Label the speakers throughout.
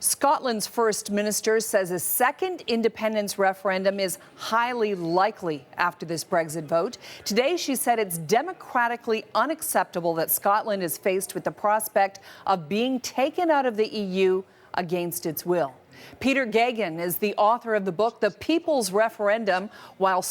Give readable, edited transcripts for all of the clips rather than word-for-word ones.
Speaker 1: Scotland's First Minister says a second independence referendum is highly likely after this Brexit vote. Today, she said it's democratically unacceptable that Scotland is faced with the prospect of being taken out of the EU against its will. Peter Geoghegan is the author of the book, The People's Referendum, Why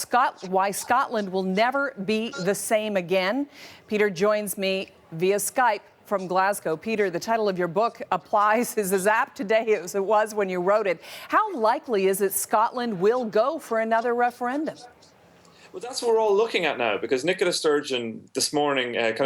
Speaker 1: Scotland Will Never Be the Same Again. Peter joins me via Skype from Glasgow. Peter, the title of your book is as apt today as it was when you wrote it. How likely is it Scotland will go for another referendum?
Speaker 2: Well, that's what we're all looking at now, because Nicola Sturgeon this morning it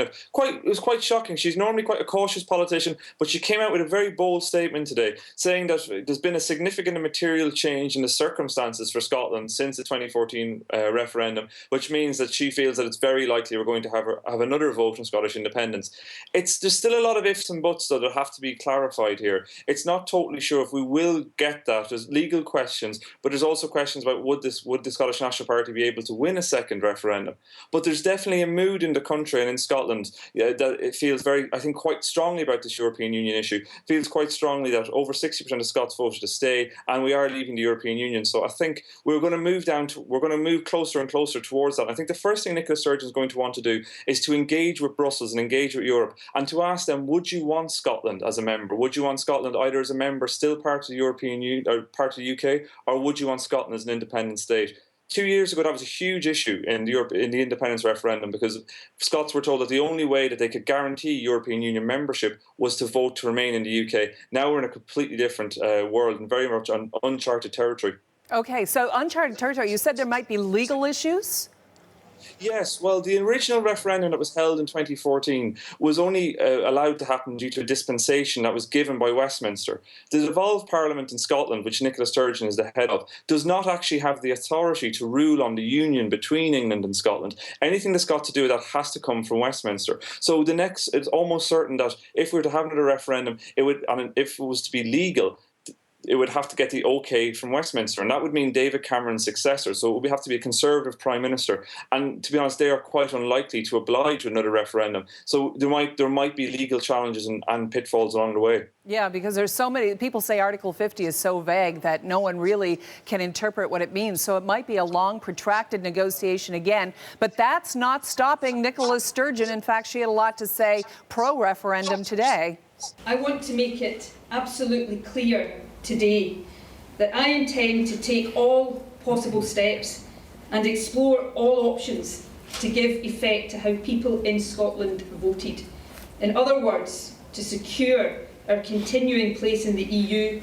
Speaker 2: was quite shocking. She's normally quite a cautious politician, but she came out with a very bold statement today saying that there's been a significant and material change in the circumstances for Scotland since the 2014 referendum, which means that she feels that it's very likely we're going to have another vote on Scottish independence. There's still a lot of ifs and buts that have to be clarified here. It's not totally sure if we will get that. There's legal questions, but there's also questions about would the Scottish National Party be able to win a second referendum. But there's definitely a mood in the country and in Scotland that it feels quite strongly about this European Union issue. Feels quite strongly that over 60% of Scots voted to stay, and we are leaving the European Union. So I think we're going to move closer and closer towards that. I think the first thing Nicola Sturgeon is going to want to do is to engage with Brussels and engage with Europe, and to ask them, would you want Scotland as a member? Would you want Scotland either as a member, still part of the European Union or part of the UK, or would you want Scotland as an independent state? 2 years ago, that was a huge issue in the independence referendum, because Scots were told that the only way that they could guarantee European Union membership was to vote to remain in the UK. Now we're in a completely different world and very much on uncharted territory.
Speaker 1: Okay, so uncharted territory, you said there might be legal issues?
Speaker 2: Yes, well, the original referendum that was held in 2014 was only allowed to happen due to a dispensation that was given by Westminster. The devolved Parliament in Scotland, which Nicola Sturgeon is the head of, does not actually have the authority to rule on the union between England and Scotland. Anything that's got to do with that has to come from Westminster. So it's almost certain that if we were to have another referendum, if it was to be legal, it would have to get the OK from Westminster, and that would mean David Cameron's successor. So it would have to be a Conservative Prime Minister. And to be honest, they are quite unlikely to oblige with another referendum. So there might be legal challenges and pitfalls along the way.
Speaker 1: Yeah, because there's so many people say Article 50 is so vague that no one really can interpret what it means. So it might be a long, protracted negotiation again. But that's not stopping Nicola Sturgeon. In fact, she had a lot to say pro-referendum today.
Speaker 3: I want to make it absolutely clear today that I intend to take all possible steps and explore all options to give effect to how people in Scotland voted. In other words, to secure our continuing place in the EU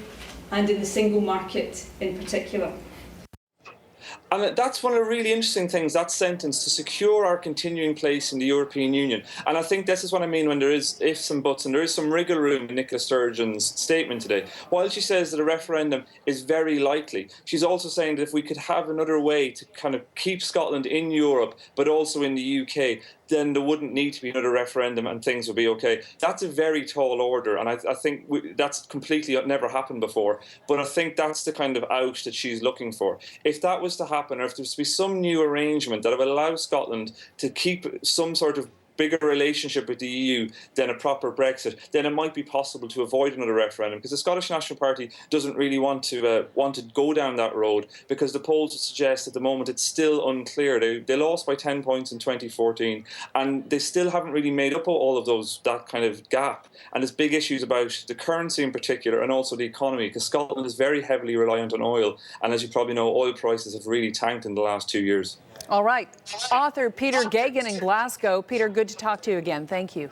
Speaker 3: and in the single market in particular.
Speaker 2: And that's one of the really interesting things, that sentence, to secure our continuing place in the European Union. And I think this is what I mean when there is ifs and buts, and there is some wriggle room in Nicola Sturgeon's statement today. While she says that a referendum is very likely, she's also saying that if we could have another way to kind of keep Scotland in Europe, but also in the UK, then there wouldn't need to be another referendum and things would be okay. That's a very tall order, and I think that's completely never happened before. But I think that's the kind of out that she's looking for. If that was to happen, or if there was to be some new arrangement that would allow Scotland to keep some sort of bigger relationship with the EU than a proper Brexit, then it might be possible to avoid another referendum, because the Scottish National Party doesn't really want to go down that road, because the polls suggest at the moment it's still unclear. They lost by 10 points in 2014, and they still haven't really made up all of that kind of gap. And there's big issues about the currency in particular, and also the economy, because Scotland is very heavily reliant on oil, and as you probably know, oil prices have really tanked in the last 2 years.
Speaker 1: All right. Author Peter Geoghegan in Glasgow. Peter, good to talk to you again. Thank you.